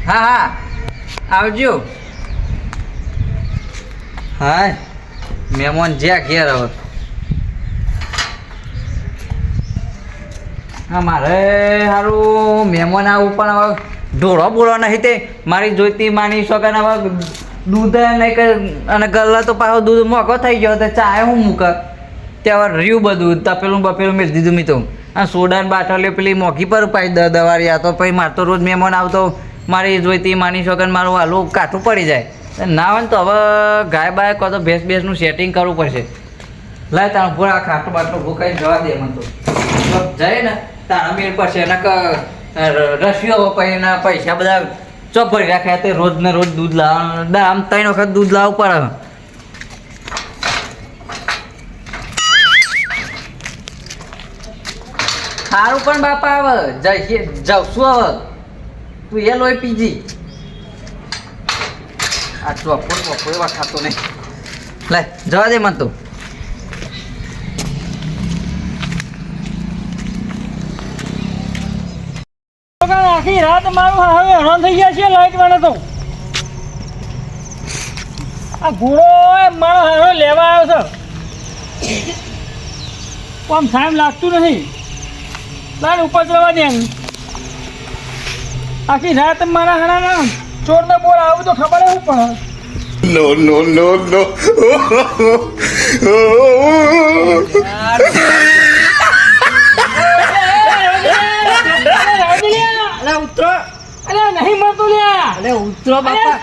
હા હા આવજો. હા મહેમાન જ્યાં ઘેર હવે. હા મારે સારું મહેમાન આવું પણ હવે ઢોળો બોળો નહીં તે મારી જોઈતી માની શકે ને હવે દૂધ નહીં કે અને ગલ્લા તો પાછો દૂધ મોઘો થઈ ગયો તો ચાય હું મૂક ત્યાં રહ્યું બધું તપેલું બપેલું મેં દીધું મેં તો આ સોડા ને બાટલીઓ પેલી મોઘી પર પાઈ દવારી આ તો પછી મારે તો રોજ મહેમાન આવતો મારી જોઈતી માની શકે ને મારું હાલું કાઠું પડી જાય ના હોય ને તો હવે ગાય બાય કહો તો ભેંસનું સેટિંગ કરવું પડશે. લાય તારું પૂરા ખાટું બાટલું ભૂકાઈ જવા દે મને તો જાય ને તારા મેળ પડશે એના રસીઓ પછી એના પૈસા બધા ચોપ ભરી રાખ્યા તે રોજ ને રોજ દૂધ લાવવાનું આમ 3 વખત દૂધ લાવવું પડે. સારું પણ બાપા આવે જવશું હવે તું એ લોહી પીજી આ ચોપડ એવા ખાતો નહીં. લે જવા દે મને તું. આખી રાત મારું હવે હેરાન થઈ ગયા છે લાઈટ વાળા તો. આ ઘોડો મારો હારો લેવા આવ્યો છે આમ ટાઈમ લાગતું નથી. લાઈન ઉપર જવા દે. આખી રાત મારા હારાના ચોરને બોલ આવું તો ખબર એવું પણ No. ઉતરો. અરે નહીં મળતો લ્યા. અરે ઉતરો બાપા.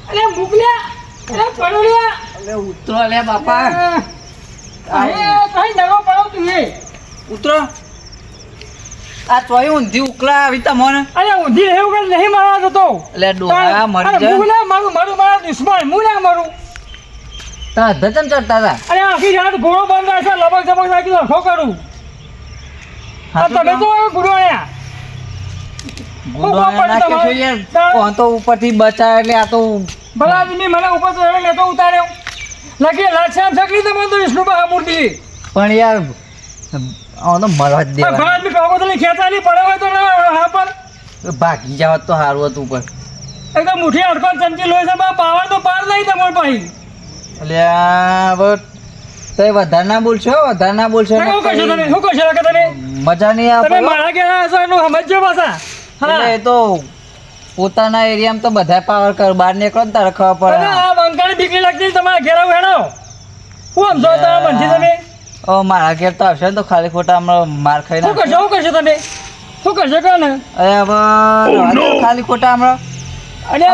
અરે મૂક લ્યા. અરે પડો લ્યા. અરે ઉતરો લે બાપા. કઈ દગો પડો તું એ ઉતરો. આ ચોય ઊંધી ઉકલા આવી તમને. અરે ઊંધી એવું કઈ નહીં મારવા જતો. એટલે ડોહા મરી જાય. હું ના મારું મારા દુશ્મન હું ના મારું. તા ધચમ ચડતા હતા. અરે આખી રાત ઘોડો બંધ છે લબક જબક નાખી લખો કરું. તમે તો ગુડો આયા તો ઉપરથી બચાય એટલે આ તો ભલા આદમી મને ઉપર તો મેં તો ઉતાર્યો લખી લાચામ શકલી તો મને તો વિષ્ણુ બા મૂર્તિ પણ યાર આનો મરવા જ દેવા. ભલા આદમી કહો તો ખેંચાની પડે હોય તો હા પર ભાગી જાવ તો સારું હતું પણ એકદમ મુઠી અડકો ચમચી લોહી છે પાવર તો પાર નહીં તમારે ભાઈ. એટલે હવે તો વધારે ના બોલશો શું કરશો કે તમે મજા નહીં આવે. તમે મારા ઘેર હશો એનું સમજજો પાછા. એટલે એ તો પોતાના એરિયામાં તો બધા પાવર કર બહાર નીકળો ને તારે ખબર પડે. આ બંકાની બીકલી લાગતી તમારા ઘેર હેડો હું સમજો તારા બનથી તમે મારા ઘેર તો આવશે ને તો ખાલી ખોટા હમણાં માર ખાઈ શું કરશો તમે શું કરશો કહો ને. અરે હવે ખાલી ખોટા હમણાં અને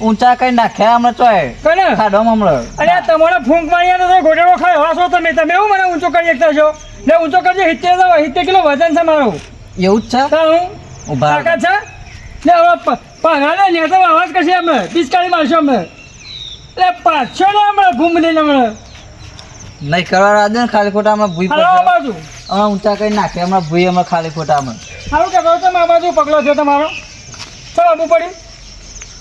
ઊંચા કઈ નાખ્યા હમણાં ચોય કને ખાડો હમણાં. અને તમારા ફૂંક માર્યા તો ગોટેડો ખાય હવા છો તમે એવું મને ઊંચો કરી શકતા છો ને ઊંચો કરજો 70 કિલો વજન છે મારું. એવું જ છે. હું ઉભા તાકાત છે ને હવે પગાને ને તો અવાજ કરશે અમે પિચકારી મારશો અમે એટલે પાછો ને અમે ઘૂમ દઈને અમે નહીં કરવા રાદે ને ખાલી ખોટા હમણાં ભૂઈ આ બાજુ હમણાં ઊંચા કઈ નાખે હમણાં ભૂઈ હમણાં ખાલી ખોટા હમણાં સારું કે તમે આ બાજુ પગલો છે તમારો ચાલો આબુ પડી.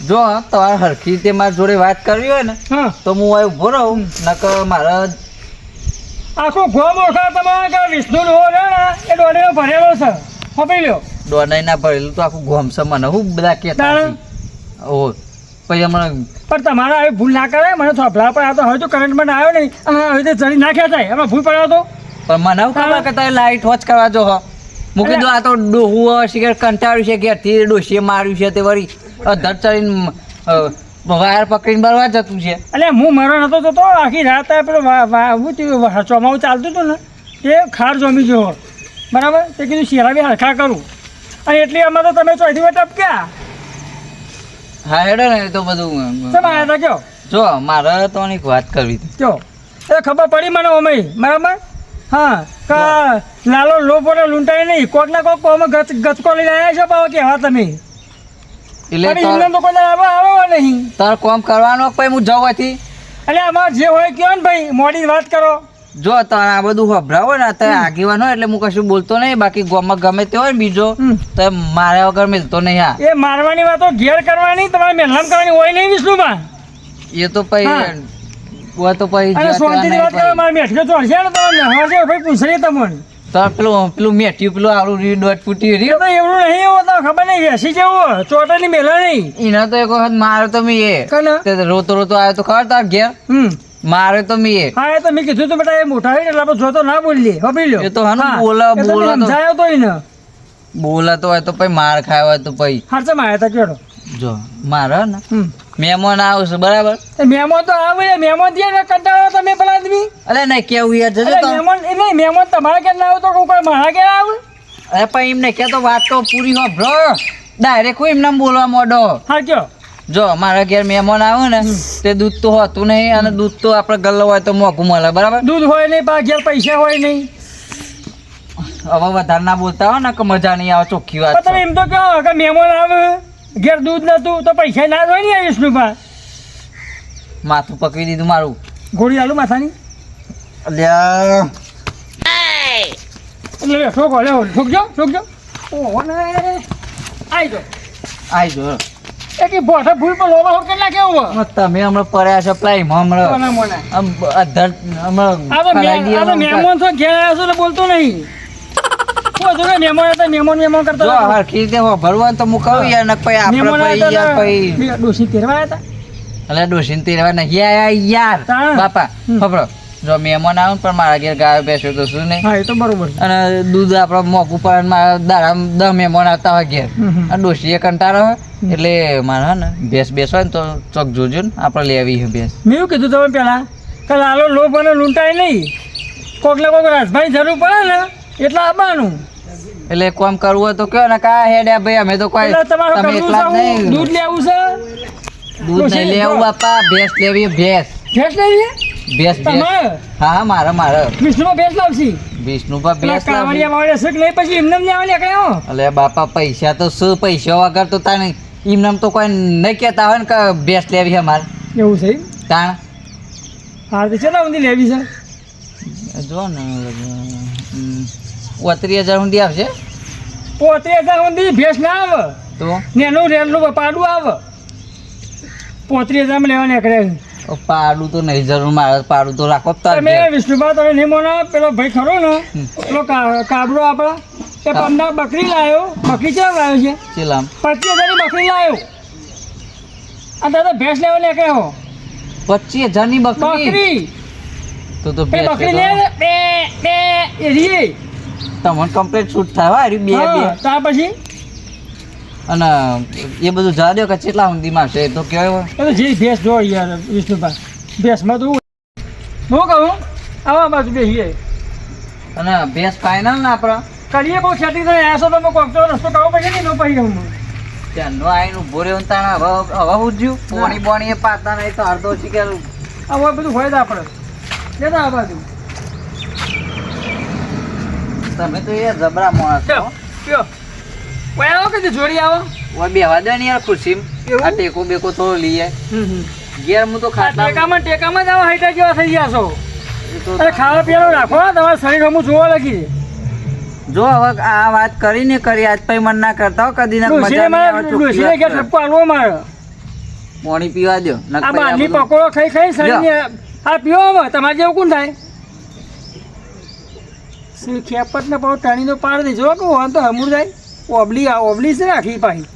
જો તમારે હરખી રીતે મારી જોડે વાત કરવી હોય ને હા તો હું અહીં ઊભો રહું નકર મારા આખું ગોમ ઓળખા તમારા કે વિષ્ણુ ડોહો છે ને એ ડોડીનો ભરેલો છે ખપી લ્યો. દોડાઈ ના ભરેલું તો આખું ગોમ છે મને હું બધા કહેતા ઓ પછી હમણાં પણ તમારે આવી ભૂલ ના કરે મને થોભલા પર આ તો હવે તો કરંટ મને આવ્યો નહીં અને હવે તો જડી નાખ્યા થાય એમાં ભૂલ પડ્યો તો પણ મને એવું ખબર કે તારે લાઈટ વોચ કરવા જો મૂકી દો. આ તો ડોહું શિખર કંટાળ્યું છે ઘેરથી ડોશીએ માર્યું છે તે વળી ધર ચડીને વાયર પકડીને બરવા જતું છે. એટલે હું મારો નતો જતો આખી રાત પેલો ચોમાવું ચાલતું હતું ને એ ખાર જમી ગયો બરાબર તે કીધું શેરા બી હરખા કરું અને એટલી આમાં તો તમે ચોથી વાર ટપક્યા. હા હેડો ને એ તો બધું કેમ આવ્યા હતા કયો જો મારે તો એક વાત કરવી હતી. કયો એ ખબર પડી મને અમે બરાબર હા કા લાલો લોપોને લૂંટાય નહીં કોક ના કોક અમે ગચકો લઈને આવ્યા છો પાવ કેવા તમે એટલે તો કોઈ આવો નહીં તાર કોમ કરવાનો પછી હું જવું હતી. એટલે અમારે જે હોય કયો ને ભાઈ મોડી વાત કરો. જો તારે આ બધું ખભરાવો ને અત્યારે આગેવાન હોય એટલે હું કશું બોલતો નહીં બાકી ગામમાં ગમે તે હોય ને બીજો તો માર્યા વગર મિલતો નહીં. આ એ મારવાની વાતો ઘેર કરવાની તમારે મહેલામ કરવાની હોય નહીં વિષ્ણુમાં એ તો પછી તો પછી શાંતિથી વાત કરો મારે મેઠકે ચોરશે ને તમે હશે ભાઈ પૂછે તમને તો પેલું મેઠ્યું પેલું આવડું રીડ દોટ ફૂટી એ રહ્યું તો એવું નહીં, એવું તો ખબર નહીં વેસી જેવું ચોટાની મેલા નહીં. એના તો એક વખત મારે તો મેં એ કને? તે રોતો રોતો આવ્યો તો ખબર તાર ઘેર મારે તો મેં એ હા એ તો મેં કીધું તું બેટા એ મોટા હોય ને એટલે આપણે જોતો ના બોલીએ હબી લ્યો. એ તો હાનું હા, બોલા- એ તો બોલા તો- સમજાયો તો એને બોલાતો હોય તો પછી માર ખાયો હોય તો પછી હાચે માં આવ્યા તા કેડો. જો મારે ને મહેમાન આવશે બરાબર એ મહેમાન તો આવે મહેમાન થયા ને કંટાળો તમે પેલા આદમી. અરે નહીં કેવું યાર જજો અરે તો મહેમાન એ નહીં મહેમાન તમારા ઘેર ના આવે તો કોઈ મારા ઘેર આવે. અરે પણ એમને કે તો વાત તો પૂરી હોભળો ડાયરેક્ટ હું એમને બોલવા માંડો હા કયો જો મારા ઘેર મહેમાન આવે ને તે દૂધ તો હોતું નહીં અને દૂધ તો આપણે ગલ્લો હોય તો મોંઘું મળે બરાબર દૂધ હોય નહીં પા ઘેર પૈસા હોય નહીં. હવે વધારે ના બોલતા હોય ને કે મજા નહીં આવે ચોખ્ખી વાત પણ તમે એમ તો કહો કે મહેમાન આવે ઘેર દૂધ નતું તો પૈસા ના જ હોય ને વિષ્ણુભા. માથું પકવી દીધું મારું ગોળી આલુ માથાની અલ્યા એટલે ઠોકો લે ઠોકજો ઓહો ને આઈ જો આઈ જો એ કે બોઠા ભૂલ પર લોબા હો કેટલા કેવું તમે હમણાં પડ્યા છો પ્લાય હમણાં મોના મોના આમ અધર હમણાં આ તો ખલાઈ આ તો દીધા મહેમાન છો ઘેર આવ્યો છો એટલે બોલતો નહીં. શું હતું કે મહેમાન હતા મહેમાન કરતા જો હતા. હરખી રીતે ભરવા તો હું કહું યાર ને પછી આપણે મહેમાન પછી યાર આવ્યા પછી હતા ડોસી તેરવા હતા. એટલે ડોસીને તેરવા નહીં આયા યાર તાણ. બાપા ખબર જો મહેમાન આવે ને પણ મારા ઘેર ગાયો બેસ્યો તો શું નહીં હા એ તો બરોબર છે. અને દૂધ આપણે મોંઘું પડે ને મારા દાડા 10 મહેમાન આવતા હોય ઘેર અને ડોશીએ કંટાળો હોય એટલે મારે હે ને ભેંસ બેસવા ને તો ચોક જોજો ને આપણે લેવી છે ભેંસ મેં એવું કીધું તમે પેલા કે લાલો લોભ અને લૂંટાય નહીં કોકને કોક રાજભાઈ જરૂર પડે ને એટલે આવવાનું. એટલે કોમ કરવું હોય તો કયો ને કા હેડ્યા ભાઈ અમે તો કોઈ એટલે તમારે તમે કરવું એકલા જ છે નહીં દૂધ લેવું છે દૂધ નહીં લેવું બાપા ભેંસ લેવી ભેંસ ભેંસ લેવી ભેંસ ભેંસ તમારે હા હા મારે વિષ્ણુમાં ભેંસ લાવશી વિષ્ણુ પર પેલા ભેંસ લાવી કાવડિયા વાવડિયા શીખ નહીં પછી એમને એમ લેવા નીકળે હો. એટલે બાપા પૈસા તો શું પૈસા વગર તો તાને એમને તો કોઈ નહીં કહેતા હોય ને કે ભેંસ લેવી છે મારે એવું છે એમ? તાણ હા તો કેટલા ઊંધી લેવી છે? જો ને 30,000 સુધી આવશે 35,000 ઊંધી ભેંસ ના આવે તો ને એનું રેલનું પાડું આવે 35,000 માં લેવા નીકળે. પાડું તો નહીં જરૂર મારે પાડું તો રાખો જ તાર તમે ઘેર. વિષ્ણુભા તમે નહીં મોનો પેલો ભાઈ ખરો ને પેલો કાબરો આપણા એ પમદાર બકરી લાવ્યો બકરી ક્યાં લાવ્યો છે ચીલામ 25,000 ની બકરી લાવ્યો અને દાદા ભેંસ લેવા નીકળ્યો 25,000 ની બકરી બકરી તો એ ભેંસ બકરી લેતો. લે બે બે એ રીએ તમને કમ્પ્લીટ શૂટ થાય હો, હારી બે બે ત્યાર પછી અને એ બધું જા દો કે કેટલા ઊંધીમાં છે એ તો કહેવાય એ તો જે ભેંસ જો યાર વિષ્ણુભા ભેંસમાં તો હું કહું આવા બાજુ બેસીએ અને ભેંસ ફાઇનલ ને આપણા કરીએ બહુ ખેતી થાય આસો તમે કોક તો રસ્તો કાઢવો પડશે ને તો પછી હું ત્યાંનો આઈને ઉભો રહ્યો ને તાણે હવે ઉજ્યું પોણી બોણી એ પાતા નહીં તો અડધો શીખેલું આ બધું હોય તો આપણે લેતા આ બાજુ તમે તો યાર જબરા માણસ છો કયો કોઈ આવો કે જોડી આવો ઓય બેહવા દે ને યાર ખુરશીમાં. એવું? આ ટેકો બેકો થોડો લઈએ ઘેર હું તો ખાતા ટેકામાં જ આવા હાઈટા જેવા થઈ ગયા છો. એ તો અરે ખાવા પીવાનું રાખો તમારા શરીર અમુક જોવા લાગી જો હવે આ વાત કરીને કરી આજ પછી મન ના કરતા હો કદી ના ડોશીને મજા મારે ડોશીને ઘેર નહીં ઠપકો આલવો મારે પાણી પીવા દો આ બહારની પકોડો ખાઈ ખાઈ શરીરને આ પીવો હવે તમારે જેવું કોણ થાય શ્રી ખેપત ને પાછું ટાણીનો પાડ દેજો કે વાંધો તો હમુર જાય ઓબલી છે રાખી પાછી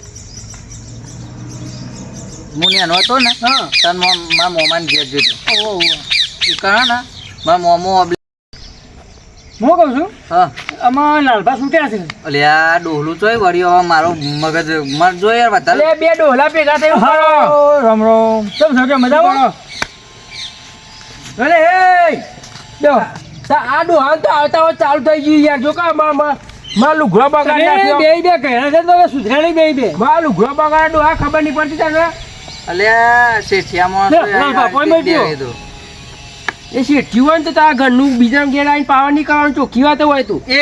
હું નેનો હતો ને હા તન મારા મોમાને ઘેર જતો ઓહો એ કહે ને મારા મોમો હું કહું છું હા આમાં લાલભા છૂટ્યા છે એટલે આ ડોહલું ચોય વળ્યો હવે મારો મગજ મર જો યાર વધારે અરે બે ડોલા ભેગા થઈ રામ રામ કેમ છો કે મજામાં અરે હે જો આ ડોહાન તો આવતા હોય ચાલુ થઈ ગયું યાર જો કા માં લુઘડો બગાડી નાખ્યો બે બે કહ્યા છે તો સુધરાણી બે માં લુઘડો બગાડે ડોહા ખબર નહીં પડતી તને અલ્યા શેઠિયામાં તો ના, યાર બાપા, આટલી જ મેં દેવી દો. એ શેઠિયું હોય ને તો તારા ઘરનું બીજા ઘેર આવીને પાવર નહીં કરવાનું ચોખ્ખી વાત હોય તું એ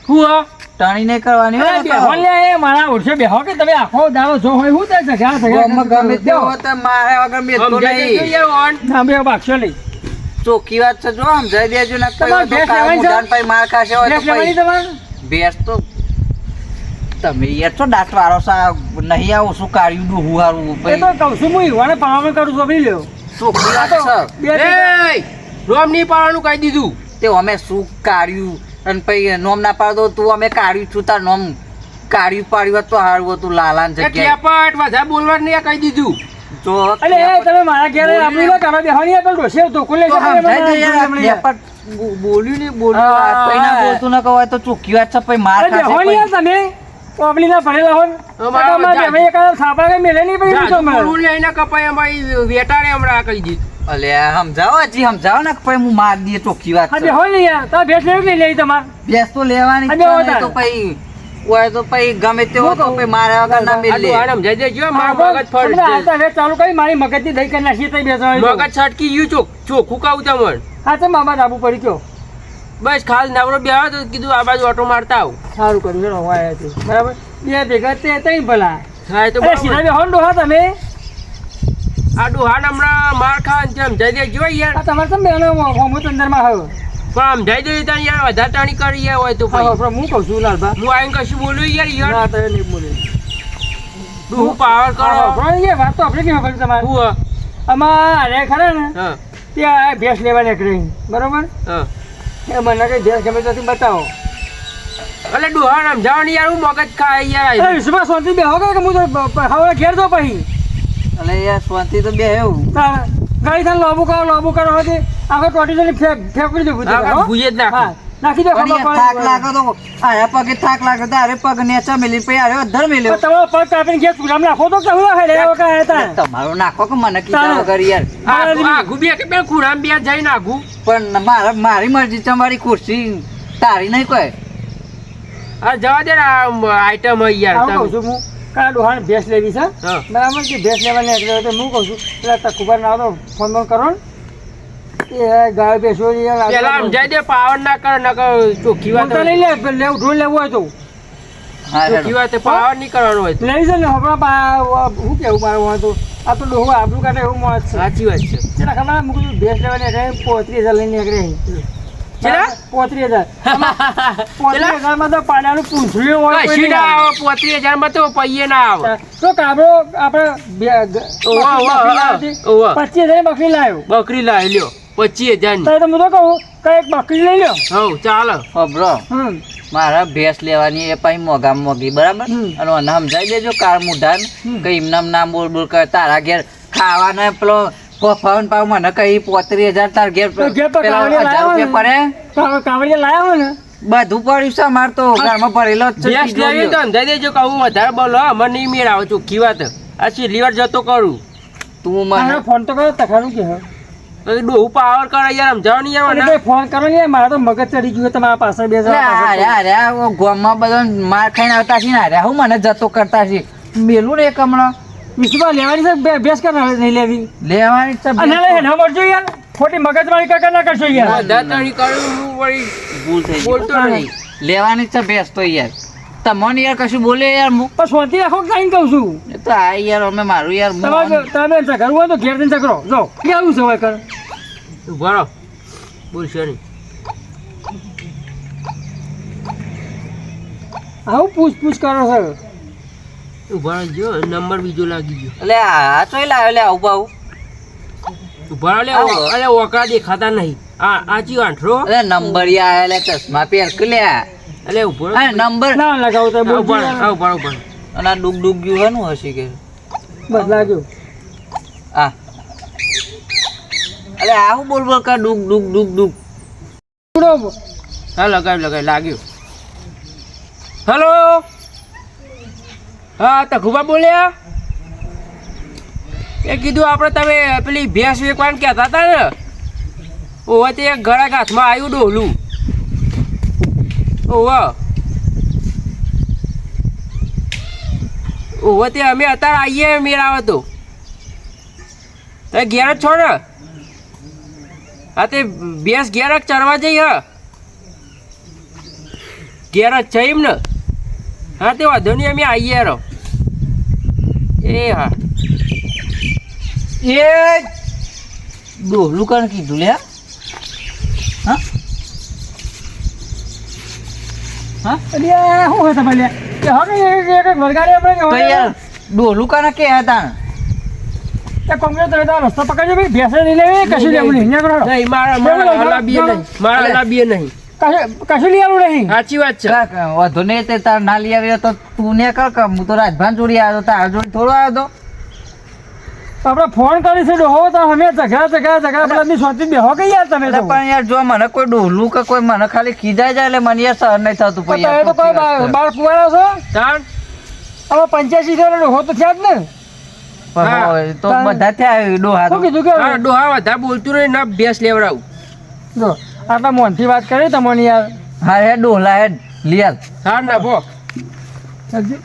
હું હા ટાણી નહીં કરવાની હોય અરે ને બેહો તો. લે એ મારા ઓળશે બેહો કે તમે આખો દાડો જો હોય હું તે ગામમાં ગમે તે હોય તો મારે વગર બેસતો નહીં. ના બે બાક્ષો નહીં ચોખ્ખી વાત છે જો સમજાઈ દેજો ને તમારે ભેંસ લેવાની છે? પછી માર ખાશે હોય તો લેવાની પછી તમારે ભેંસ તો તમે યાર છો દાંત વાળો સા નહીં આવું શું કાર્યું ડૂહું હારું એ તો કહું છું હું ઈવાને પાવન કરું છું ભાઈ લ્યો ચોખ્ખી વાત છે બે રોમ નહીં પાડવાનું કહી દીધું તે અમે શું કાઢ્યું અને પછી નોમ ના પાડતો તું અમે કાઢ્યું છું તાર નોમ કાઢ્યું પાડ્યું હોત તો સારું હતું લાલાન એ જગ્યાએ ટેપટ વધારે બોલવા નહીં કહી દીધું. જો અરે એ તમે મારા ઘેરે આપણી ના કરો બેહવાની આ પેલો ડોશી ધોકો લે છે બોલ્યું નહીં બોલ્યું હા. પછી ના બોલતું ના કહેવાય તો ચોખ્ખી વાત છે પછી માર અરે બેહવાની ખાશે યાર તમે ઓબલી ના ભરેલા હો અમારા તમારે બે એક થાપા કે મેલે નહીં પછી જાજુ શું તમારે બોલવું લઈને કપાય અમારી વેટાડે હમણાં કહી દીધું. અલ્યા સમજાવો હજી સમજાવો ને પછી હું માર દઈએ ચોખ્ખી વાત હા છે બેહો ને યાર તમે ભેંસ લેવી કે નહીં તમારે ભેંસ તો લેવાની જ અને છે હોતા. નહીં તો પછી હોય તો પછી ગમે તે હોય તો પછી મારા વગર ના આ મેલે ડોહાને સમજાઈ દેજો, મારું મગજ તમને ફળ આવતા હવે ચાલુ કરી મારી મગજથી દહીં કરી નાખીએ તઈ બેસવા મગજ છટકી ગયું ચોખ્ખું કહું તમને. હા તો મામા ડાબુ પડી ગયો બસ ખાલી નવરો બે આવે તો કીધું આ બાજુ ઓટો મારતા આવું. સારું કર્યું ચલો હું આવ્યા છું બરાબર બે ભેગા તે તઈ ભલા હા એ તો અરે સીધા બરાબર. બેહો ને ડોહા તમે આ ડોહાને હમણાં માર ખાવાનું છે સમજાઈ દેજો યાર. આ તમારે તમે બેનો હોમો અંદરમાં આવ્યો પણ સમજાઈ દેજો ત્યાં યાર વધારે ટાણી કરી યાર હોય તો હા પછી. પણ હું કહું છું લાલભા હું આવીને કશું બોલું યાર યાર ના તમે નહીં બોલે ડોહું પાવર કરો. એ વાત તો આપણે કેમ ખબર તમારે હું આમાં અરે ખરા ને હા ત્યાં ભેંસ લેવા નીકળી બરોબર હા એ મને કઈ ભેંસ ગમે ત્યાંથી બતાવો એટલે ડોહાને સમજાવવાની યાર હું મગજ ખાય એ યાર. વિશ્વમાં શાંતિ બેહો કે હું તો હવે ઘેર દો પછી એટલે યાર શાંતિ તો બે એવું ગાડી થાય લોબુ કરો હતી આખો ટોટી જઈને ફેંકી દીધું હા, બધું, હો? ભૂયે જ નાખું. હા, નાખી દો પણ ખબર યાર થાક પડે. લાગે તો આરે પગે થાક લાગે તો આરે પગ નેચા મેલી પછી આરે અધર મેલ્યો પણ તમારો પગ કાપીને ઘેર ચૂલામાં નાખો તો કેવું લાગે રે, એવો કાંઈ હતા. તમારો નાખો કે મને કીધા ચાલો. વગર યાર આઘું બે કે બે ખૂણામાં બે જઈને આઘું. પણ મારી મરજી તમારી ખુરશી તારી નહીં કોઈ આ જવા દે ને આ આઈટમ હોય યાર આવું કહું તમે. છું હું કાં ડોહાને ભેંસ લેવી છે હા. બરાબર કે ભેંસ લેવા નીકળ્યો તો હું કહું છું પેલા તકુબર ના તો ફોન બોન કરો ને એ ગાય ભેંસો પેલા સમજાઈ દે પાવર ના કરે નકર ચોખ્ખી વાત લઈ લે લેવું ઢોલ લેવું હોય તો હા ચોખ્ખી વાત પાવર નહીં કરવાનો હોય તો. લઈ છે ને હમણાં શું કેવું મારું હોય તો આ તો ડોહું આબરું કાઢે એવું મોત છે સાચી વાત છે. ચલા ખબર મૂકું છું ભેંસ લેવા નીકળે 35,000 લઈને નીકળે ચલા? 35,000 35,000 તો પાડાનું પૂંછડ્યું હોય કોઈ કશી નહીં ના આવે. આવે 35,000 માં તો પૈયે ના આવે. તો કાબરો આપણે ઓવા, ઓવા, ઓવા. 25,000 બકરી લાવ્યો બકરી લાવી લ્યો 25,000 ની. તો હું તો કહું કઈ એક બકરી લઈ લ્યો હઉ ચાલે. ખબરો મારા ભેંસ લેવાની એ પછી મોઘામાં મોઘી બરાબર અને મને સમજાઈ દેજો કાર મુઢાન કઈ એમનામ નામ બોલ બોલ કરે તારા ઘેર ખાવાનો પેલો ફોન પાવ મને કઈ 35,000 તાર ઘેર તો ઘેર તો પેલા કાવડિયા 1,000 રૂપિયા પડે કાવડિયા લાવ્યા હોય ને બધું પડ્યું છે માર તો ઘરમાં ભરેલો જ છે ભેંસ લેવી તો સમજાઈ દેજો કે હું વધારે બોલો અમને નહીં મેળ આવે ચોખ્ખી વાત. આ છેલ્લી વાર જતો કરું તું મારે મને ફોન તો કરો તખાનું કે હા તો ડોહું પાવર કરે યાર સમજાવો ને યાર અને મને. ભાઈ ફોન કરો ને મારા તો મગજ ચડી ગયું તમારા પાસે બે ગામમાં બધા માર ખાઈને આવતા છે ને હાર્યા હું મને જતો કરતા છે મેલું રે કમણા વિશ્વા લેવાની છે ભેંસ કર નહીં લેવી લેવાની જ છે અને ભેંસ લઈ ન મળજો યાર ખોટી મગજમારી કાકા ના કરશો યાર વધારે ટાણી કરું હું વળી ભૂલ થઈ ગઈ. બોલતો નહીં. લેવાની જ છે ભેંસ તો યાર તમને યાર કશું બોલે યાર હું પણ શાંતિ રાખો કઈ કહું છું એ તો આ યાર અમે મારું યાર તમારે તમે ચકરવું હોય તો ઘેર જઈને ચકરો જો કેવું છે હોય કર ઉભા રહો બોલશો નહીં. આવું પૂછ કરો છો ઉભા રહેજો નંબર બીજો લાગી ગયો. એટલે આ ચોય લાવ્યો લે આવું બાવું ઉભા રહો લે આવો. અરે ઓકળા દેખાતા નહીં. આ આચી વાંઠરો અરે નંબર યાર આયા લે ચશ્મા પહેર કે લે એટલે ઉભો રહો. હા નંબર ના લગાવું તો આ ઉભા રહો, આ બોલ ઉભા રહો, ઉભા રહો. અને આ ડૂબ ડૂબ ગયું હે નું હસી કે બસ લાગ્યું આ અરે આવું બોલ બોલ કર ડૂબ ડૂબ ડૂબ ડૂબ બરોબર હા લગાવી લાગ્યું. હેલો હા તખુબા બોલ્યા. એ કીધું આપણે તમે પેલી ભેંસ વેચવાનું કહેતા હતા ને ઓવે તે એક ઘરાક હાથમાં આવ્યું ડોલું. ઓવે તે અમે અત્યારે આવીએ મેળાવે તો તમે ઘેર જ છો ને. હા તે ભેંસ ઘેર જ ચરવા જઈ હા ઘેર જ છે એમ ને. હા તે વાંધો નહીં અમે આવીએ રહો. એ હા એ ડોલું કણ કીધું લે હા હા અરે આ શું હોય તમારે કે હવે એક વરગાડે આપણે તો યાર ડોલું કણ કે હતા એ કોંગ્રેસ તમે તારો રસ્તો પકડજો ભાઈ ભેંસે નહીં લેવી કશું લેવું નહીં અહીંયા કરો. નહીં મારા હલાબીએ નહીં મારા હલાબીએ નહીં કશું લઈ આવવું નહીં. સાચી વાત છે વધુ નહીં તે તાર ના લઈ આવ્યો તો તું ને કર કે હું તો રાજભાન જોડી આવ્યો તાર જોડી થોડો આવ્યો તો આપણે ફોન કરીશું ડોહો તો અમે ઝઘડા પેલા સોચી બેહો કે યાર તમે તો એટલે પણ યાર જો મને કોઈ ડોહલું કે કોઈ મને ખાલી ખીજાય જાય એટલે મને યાર સહન નહીં થતું પછી તમે તો કોઈ બાર કુવારા છો તાણ હવે 85 જેટલો ડોહો તો થયા જ ને. પણ તો બધા થયા ડોહા શું તો. કીધું કે હા ડોહા વધારે બોલતું નહીં ના ભેંસ લેવડાવું જો આટલા મોનથી વાત કરી તમને યાર. હા હે ડોહલા હે લિયાલ હા ના ભો સમજી?